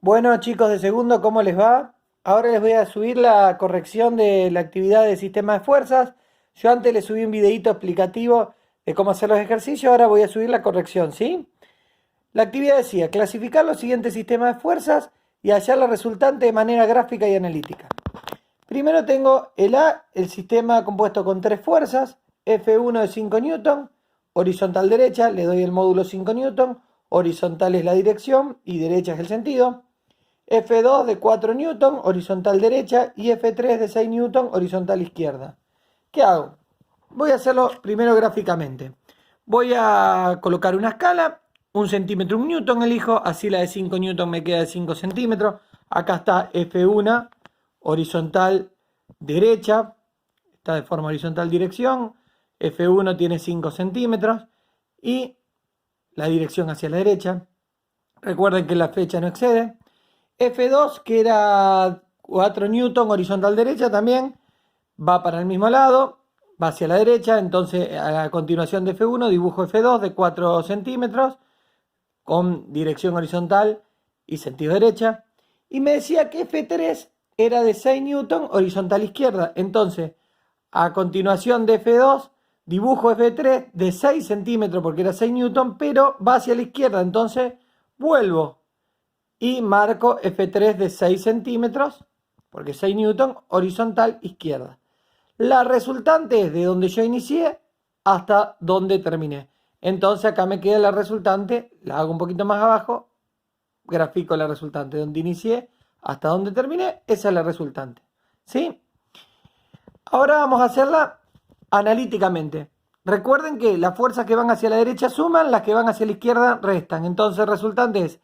Bueno, chicos de segundo, ¿cómo les va? Ahora les voy a subir la corrección de la actividad del sistema de fuerzas. Yo antes les subí un videito explicativo de cómo hacer los ejercicios, ahora voy a subir la corrección, ¿sí? La actividad decía clasificar los siguientes sistemas de fuerzas y hallar la resultante de manera gráfica y analítica. Primero tengo el A, el sistema compuesto con tres fuerzas, F1 de 5 newton, horizontal derecha, le doy el módulo 5 newton, horizontal es la dirección y derecha es el sentido. F2 de 4 newton, horizontal derecha, y F3 de 6 newton, horizontal izquierda. ¿Qué hago? Voy a hacerlo primero gráficamente. Voy a colocar una escala, 1 centímetro, 1 newton elijo, así la de 5 newton me queda de 5 centímetros. Acá está F1, horizontal derecha, está de forma horizontal dirección, F1 tiene 5 centímetros y la dirección hacia la derecha. Recuerden que la flecha no excede. F2, que era 4 newton, horizontal derecha también, va para el mismo lado, va hacia la derecha, entonces a continuación de F1 dibujo F2 de 4 centímetros con dirección horizontal y sentido derecha, y me decía que F3 era de 6 newton, horizontal izquierda, entonces a continuación de F2 dibujo F3 de 6 centímetros porque era 6 newton, pero va hacia la izquierda, entonces vuelvo y marco F3 de 6 centímetros, porque 6 newton, horizontal izquierda. La resultante es de donde yo inicié hasta donde terminé. Entonces acá me queda la resultante, la hago un poquito más abajo, grafico la resultante, donde inicié hasta donde terminé, esa es la resultante. ¿Sí? Ahora vamos a hacerla analíticamente. Recuerden que las fuerzas que van hacia la derecha suman, las que van hacia la izquierda restan. Entonces el resultante es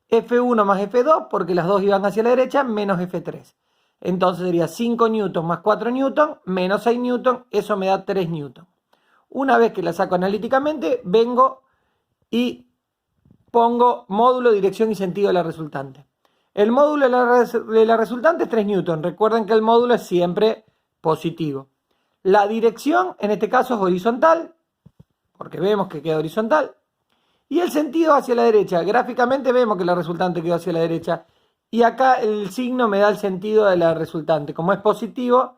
F1 más F2, porque las dos iban hacia la derecha, menos F3. Entonces sería 5 newton más 4 newton, menos 6 newton, eso me da 3 newton. Una vez que la saco analíticamente, vengo y pongo módulo, dirección y sentido de la resultante. El módulo de la resultante es 3 newton. Recuerden que el módulo es siempre positivo. La dirección, en este caso, es horizontal, porque vemos que queda horizontal. Y el sentido hacia la derecha. Gráficamente vemos que la resultante quedó hacia la derecha. Y acá el signo me da el sentido de la resultante. Como es positivo,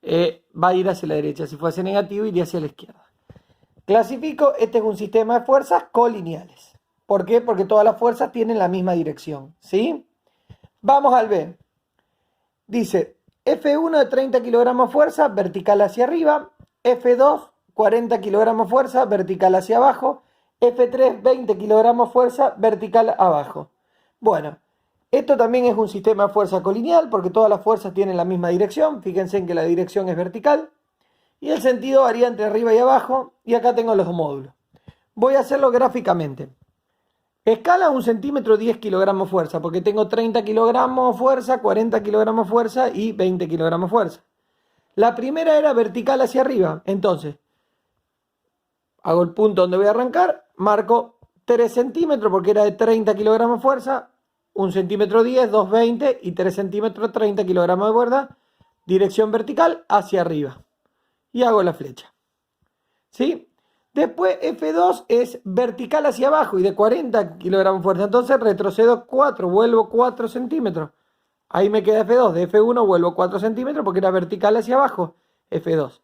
va a ir hacia la derecha. Si fuese negativo, iría hacia la izquierda. Clasifico, este es un sistema de fuerzas colineales. ¿Por qué? Porque todas las fuerzas tienen la misma dirección. ¿Sí? Vamos al B. Dice, F1 de 30 kilogramos fuerza, vertical hacia arriba. F2, 40 kilogramos fuerza, vertical hacia abajo. F3, 20 kilogramos fuerza, vertical abajo. Bueno, esto también es un sistema de fuerza colineal porque todas las fuerzas tienen la misma dirección. Fíjense en que la dirección es vertical. Y el sentido varía entre arriba y abajo. Y acá tengo los módulos. Voy a hacerlo gráficamente. Escala 1 centímetro, 10 kilogramos fuerza, porque tengo 30 kilogramos fuerza, 40 kilogramos fuerza y 20 kilogramos fuerza. La primera era vertical hacia arriba, entonces hago el punto donde voy a arrancar, marco 3 centímetros porque era de 30 kilogramos fuerza, 1 centímetro 10, 2, 20 y 3 centímetros 30 kilogramos de fuerza, dirección vertical hacia arriba. Y hago la flecha. ¿Sí? Después F2 es vertical hacia abajo y de 40 kilogramos de fuerza. Entonces retrocedo 4, vuelvo 4 centímetros. Ahí me queda F2. De F1 vuelvo 4 centímetros porque era vertical hacia abajo F2.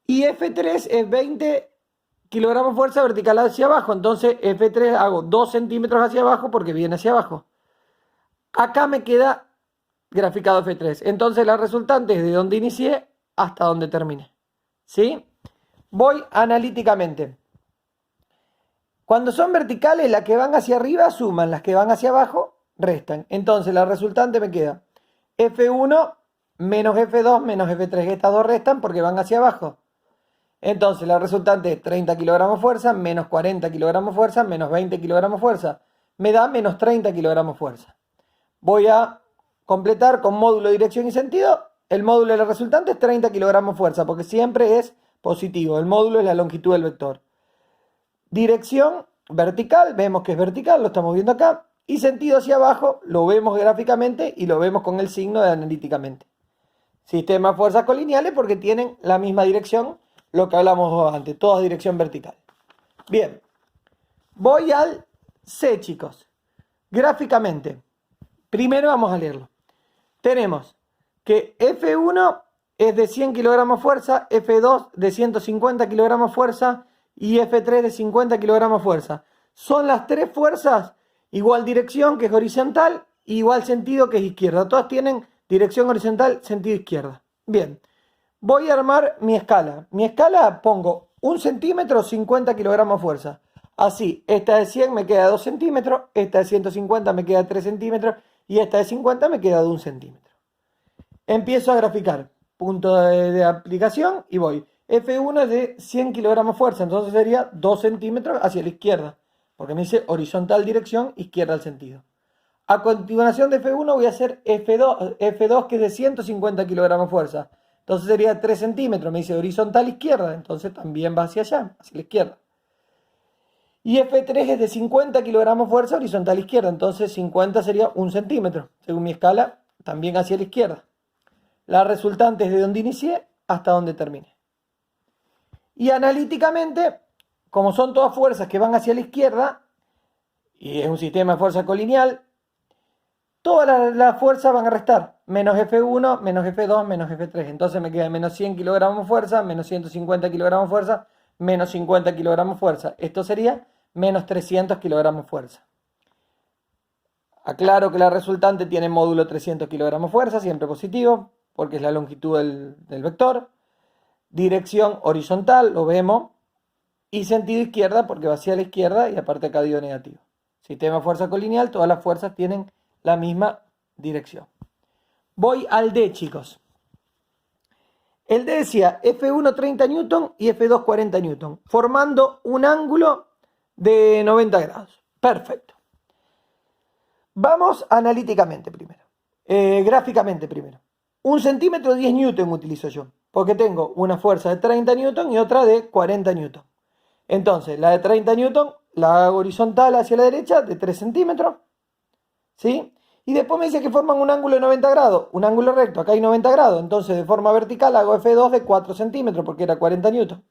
Y F3 es 20 kilogramos de fuerza vertical hacia abajo. Entonces F3 hago 2 centímetros hacia abajo porque viene hacia abajo. Acá me queda graficado F3. Entonces la resultante es de donde inicié hasta donde terminé. ¿Sí? Voy analíticamente. Cuando son verticales, las que van hacia arriba suman, las que van hacia abajo restan. Entonces la resultante me queda F1 menos F2 menos F3. Estas dos restan porque van hacia abajo. Entonces la resultante es 30 kilogramos fuerza menos 40 kilogramos fuerza menos 20 kilogramos fuerza. Me da menos 30 kilogramos fuerza. Voy a completar con módulo, dirección y sentido. El módulo de la resultante es 30 kilogramos fuerza porque siempre es positivo. El módulo es la longitud del vector. Dirección vertical, vemos que es vertical, lo estamos viendo acá. Y sentido hacia abajo, lo vemos gráficamente y lo vemos con el signo de analíticamente. Sistema de fuerzas colineales porque tienen la misma dirección, lo que hablamos antes, todas dirección vertical. Bien, voy al C, chicos. Gráficamente, Primero vamos a leerlo. Tenemos que F1 es de 100 kilogramos fuerza, F2 de 150 kilogramos fuerza y F3 de 50 kilogramos fuerza. Son las tres fuerzas, igual dirección, que es horizontal, igual sentido, que es izquierda. Todas tienen dirección horizontal, sentido izquierda. Bien, voy a armar mi escala. Mi escala pongo 1 centímetro, 50 kilogramos fuerza. Así, esta de 100 me queda 2 centímetros, esta de 150 me queda 3 centímetros y esta de 50 me queda de 1 centímetro. Empiezo a graficar. Punto de aplicación y voy. F1 es de 100 kilogramos fuerza, entonces sería 2 centímetros hacia la izquierda, porque me dice horizontal dirección, izquierda al sentido. A continuación de F1 voy a hacer F2 que es de 150 kilogramos fuerza, entonces sería 3 centímetros, me dice horizontal izquierda, entonces también va hacia allá, hacia la izquierda. Y F3 es de 50 kilogramos fuerza, horizontal izquierda, entonces 50 sería 1 centímetro, según mi escala, también hacia la izquierda. La resultante es de donde inicié hasta donde terminé. Y analíticamente, como son todas fuerzas que van hacia la izquierda, y es un sistema de fuerza colineal, todas las fuerzas van a restar. Menos F1, menos F2, menos F3. Entonces me queda menos 100 kilogramos fuerza, menos 150 kilogramos fuerza, menos 50 kilogramos fuerza. Esto sería menos 300 kilogramos fuerza. Aclaro que la resultante tiene módulo 300 kilogramos fuerza, siempre positivo, porque es la longitud del vector. Dirección horizontal, lo vemos. Y sentido izquierda, porque va hacia la izquierda y aparte acá dio negativo. Sistema de fuerza colineal, todas las fuerzas tienen la misma dirección. Voy al D, chicos. El D decía F1 30 newton y F2 40 newton, formando un ángulo de 90 grados. Perfecto. Vamos analíticamente primero. Gráficamente primero. 1 centímetro 10 newton utilizo yo, porque tengo una fuerza de 30 newton y otra de 40 newton. Entonces, la de 30 newton la hago horizontal hacia la derecha de 3 centímetros. ¿Sí? Y después me dice que forman un ángulo de 90 grados, un ángulo recto, acá hay 90 grados. Entonces, de forma vertical hago F2 de 4 centímetros, porque era 40 newton.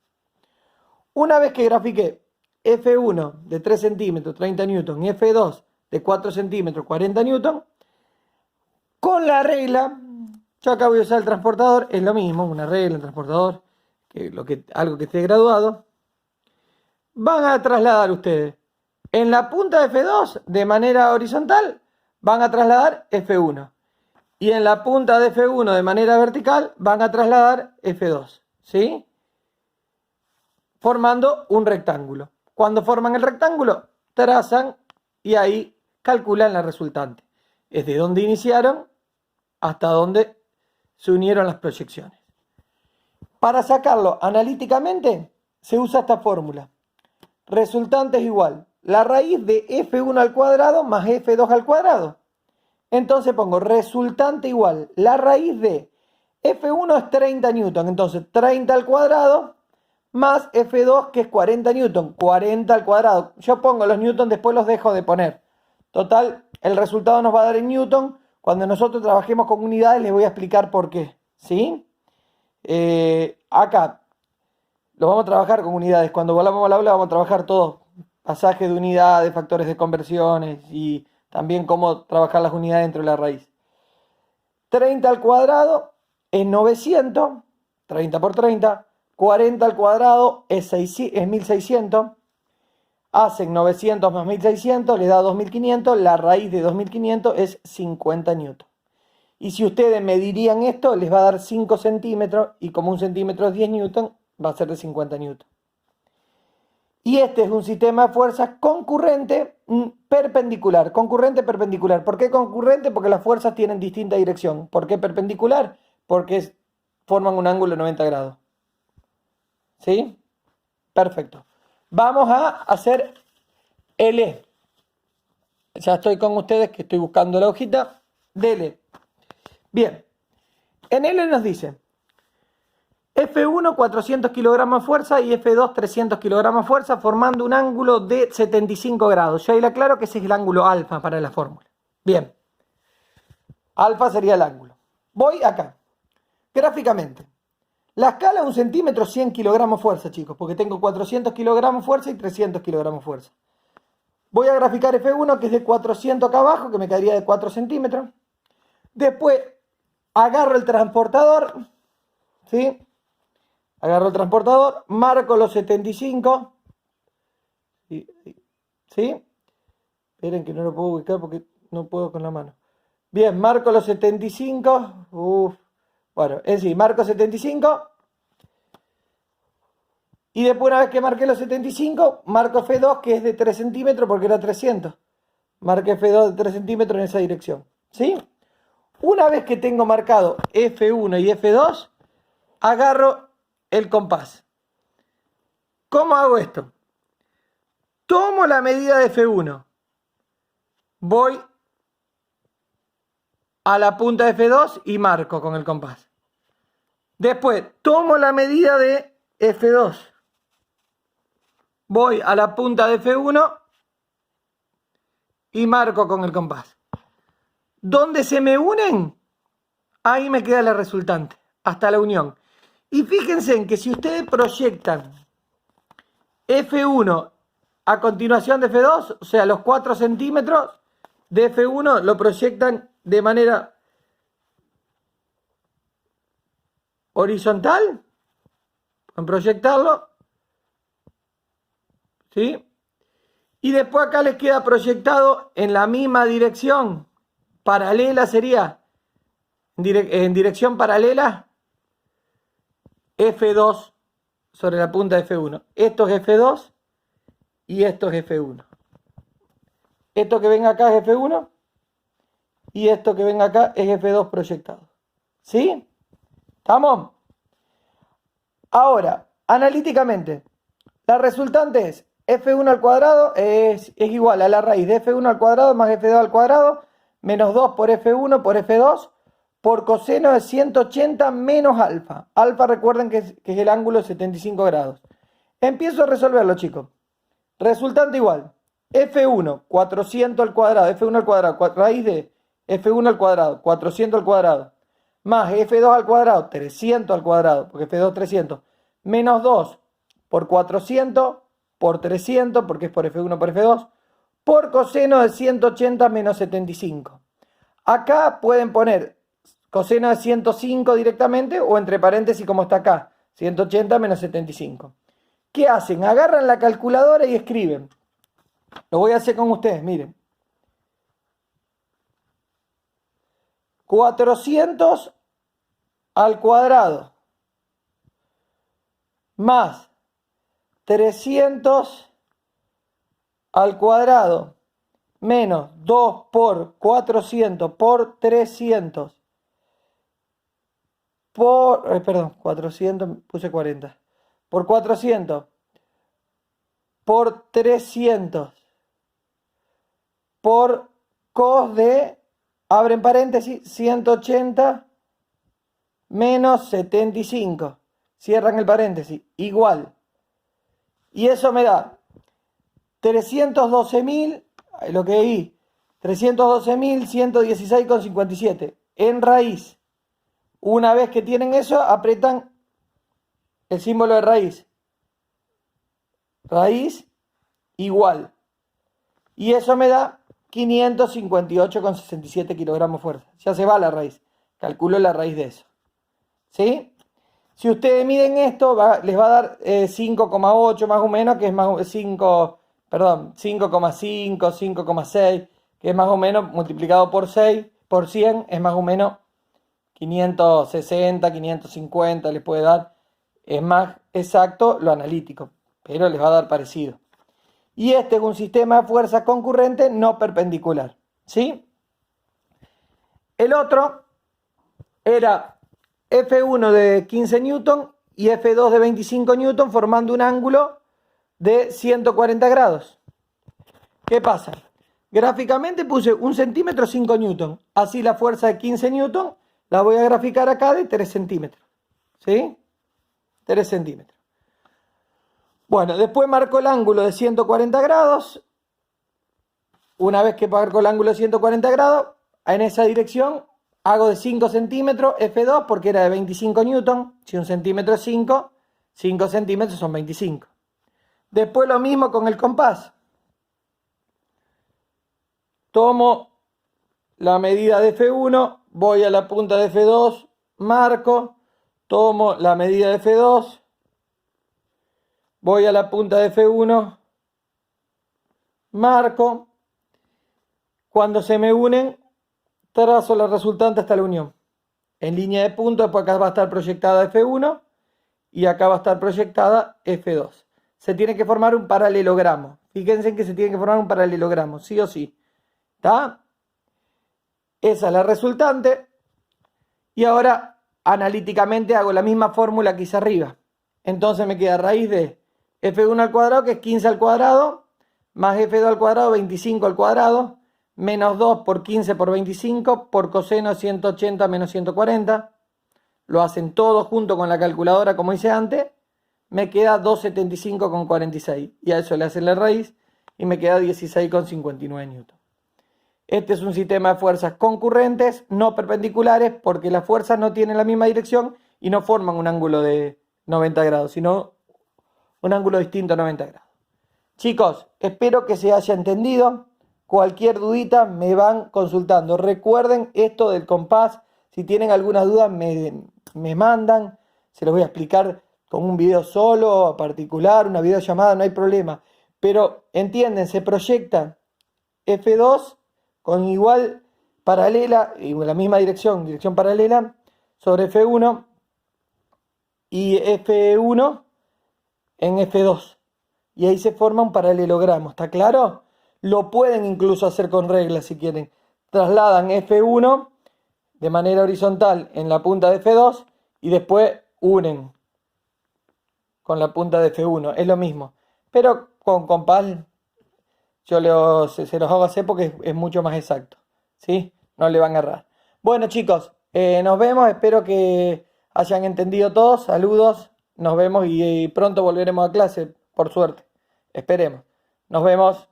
Una vez que grafiqué F1 de 3 centímetros, 30 newton, y F2 de 4 centímetros, 40 newton, con la regla, yo acá voy a usar el transportador, es lo mismo, una regla, un transportador, algo que esté graduado. Van a trasladar ustedes en la punta de F2 de manera horizontal, van a trasladar F1. Y en la punta de F1 de manera vertical van a trasladar F2. ¿Sí? Formando un rectángulo. Cuando forman el rectángulo, trazan y ahí calculan la resultante. Es de donde iniciaron hasta donde se unieron las proyecciones. Para sacarlo analíticamente, se usa esta fórmula. Resultante es igual la raíz de F1 al cuadrado más F2 al cuadrado. Entonces pongo resultante igual la raíz de F1 es 30 newton, entonces 30 al cuadrado más F2 que es 40 newton, 40 al cuadrado. Yo pongo los newton, después los dejo de poner. Total, el resultado nos va a dar en newton. Cuando nosotros trabajemos con unidades les voy a explicar por qué. ¿Sí? Acá lo vamos a trabajar con unidades. Cuando volvamos al aula vamos a trabajar todo. Pasaje de unidades, factores de conversiones y también cómo trabajar las unidades dentro de la raíz. 30 al cuadrado es 900, 30 por 30. 40 al cuadrado es 1600. Hacen 900 más 1600, le da 2500. La raíz de 2500 es 50 newton. Y si ustedes medirían esto, les va a dar 5 centímetros. Y como 1 centímetro es 10 newton, va a ser de 50 newton. Y este es un sistema de fuerzas concurrente perpendicular. Concurrente perpendicular. ¿Por qué concurrente? Porque las fuerzas tienen distinta dirección. ¿Por qué perpendicular? Porque forman un ángulo de 90 grados. ¿Sí? Perfecto. Vamos a hacer L. Ya estoy con ustedes que estoy buscando la hojita de L. Bien. En L nos dice F1 400 kilogramos de fuerza y F2 300 kilogramos de fuerza formando un ángulo de 75 grados. Yo ahí le aclaro que ese es el ángulo alfa para la fórmula. Bien. Alfa sería el ángulo. Voy acá. Gráficamente. La escala es 1 centímetro, 100 kilogramos fuerza, chicos, porque tengo 400 kilogramos fuerza y 300 kilogramos fuerza. Voy a graficar F1, que es de 400 acá abajo, que me quedaría de 4 centímetros. Después agarro el transportador, ¿sí? Agarro el transportador, marco los 75, ¿sí? Esperen que no lo puedo ubicar porque no puedo con la mano. Bien, marco los 75. Bueno, en sí, marco 75. Y después, una vez que marqué los 75, marco F2, que es de 3 centímetros porque era 300. Marqué F2 de 3 centímetros en esa dirección. ¿Sí? Una vez que tengo marcado F1 y F2, agarro el compás. ¿Cómo hago esto? Tomo la medida de F1. Voy a la punta de F2 y marco con el compás. Después tomo la medida de F2. Voy a la punta de F1 y marco con el compás. ¿Dónde se me unen? Ahí me queda la resultante, hasta la unión. Y fíjense en que si ustedes proyectan F1 a continuación de F2, o sea, los 4 centímetros de F1 lo proyectan de manera horizontal. Pueden proyectarlo. ¿Sí? Y después acá les queda proyectado en la misma dirección. Paralela sería, en dirección paralela, F2 sobre la punta de F1. Esto es F2 y esto es F1. Esto que ven acá es F1 y esto que ven acá es F2 proyectado. ¿Sí? ¿Estamos? Ahora, analíticamente, la resultante es F1 al cuadrado es igual a la raíz de F1 al cuadrado más F2 al cuadrado menos 2 por F1 por F2 por coseno de 180 menos alfa. Alfa, recuerden que es el ángulo de 75 grados. Empiezo a resolverlo, chicos. Resultante igual. F1, 400 al cuadrado, F1 al cuadrado, raíz de F1 al cuadrado, 400 al cuadrado, más F2 al cuadrado, 300 al cuadrado, porque F2 300, menos 2 por 400 por 300, porque es por F1 por F2, por coseno de 180 menos 75. Acá pueden poner coseno de 105 directamente o entre paréntesis como está acá, 180 menos 75. ¿Qué hacen? Agarran la calculadora y escriben. Lo voy a hacer con ustedes, miren. 400 al cuadrado más 300 al cuadrado menos 2 por 400 por 300 por, perdón, 400, puse 40, por 400 por 300 por cos de, abren paréntesis, 180 menos 75, cierran el paréntesis, igual. Y eso me da 312.000, lo que di, 312.116,57 en raíz. Una vez que tienen eso, apretan el símbolo de raíz. Raíz igual. Y eso me da 558,67 kilogramos fuerza. Ya se va la raíz. Calculo la raíz de eso. ¿Sí? Si ustedes miden esto, les va a dar 5,8 más o menos, que es más 5, perdón, 5,5, 5,6, que es más o menos multiplicado por 6, por 100, es más o menos 560, 550 les puede dar. Es más exacto lo analítico, pero les va a dar parecido. Y este es un sistema de fuerza concurrente no perpendicular. ¿Sí? El otro era F1 de 15 newton y F2 de 25 newton formando un ángulo de 140 grados. ¿Qué pasa? Gráficamente puse 1 centímetro 5 newton. Así la fuerza de 15 newton la voy a graficar acá de 3 centímetros. ¿Sí? 3 centímetros. Bueno, después marco el ángulo de 140 grados. Una vez que marco el ángulo de 140 grados, en esa dirección hago de 5 centímetros F2 porque era de 25 newton. Si 1 centímetro es 5, 5 centímetros son 25. Después lo mismo con el compás. tomo la medida de F1, voy a la punta de F2, marco, tomo la medida de F2, voy a la punta de F1, marco, cuando se me unen, trazo la resultante hasta la unión. En línea de punto, después acá va a estar proyectada F1 y acá va a estar proyectada F2. Se tiene que formar un paralelogramo. Fíjense que se tiene que formar un paralelogramo, sí o sí. ¿Está? Esa es la resultante. Y ahora, analíticamente, hago la misma fórmula que hice arriba. Entonces me queda raíz de F1 al cuadrado, que es 15 al cuadrado, más F2 al cuadrado, 25 al cuadrado, menos 2 por 15 por 25, por coseno 180 menos 140. Lo hacen todo junto con la calculadora como hice antes. Me queda 275,46. Y a eso le hacen la raíz y me queda 16,59 newton. Este es un sistema de fuerzas concurrentes, no perpendiculares, porque las fuerzas no tienen la misma dirección y no forman un ángulo de 90 grados, sino un ángulo distinto a 90 grados. Chicos, espero que se haya entendido. Cualquier dudita me van consultando. Recuerden esto del compás. Si tienen alguna duda me mandan. Se los voy a explicar con un video solo, particular, una videollamada, no hay problema. Pero entienden, se proyecta F2 con igual paralela, y la misma dirección paralela, sobre F1 y F1 en F2. Y ahí se forma un paralelogramo, ¿está claro? Lo pueden incluso hacer con reglas si quieren. Trasladan F1 de manera horizontal en la punta de F2 y después unen con la punta de F1. Es lo mismo. Pero con compás yo se los hago hacer porque es mucho más exacto. ¿Sí? No le van a errar. Bueno, chicos, nos vemos. Espero que hayan entendido todos. Saludos. Nos vemos y pronto volveremos a clase, por suerte. Esperemos. Nos vemos.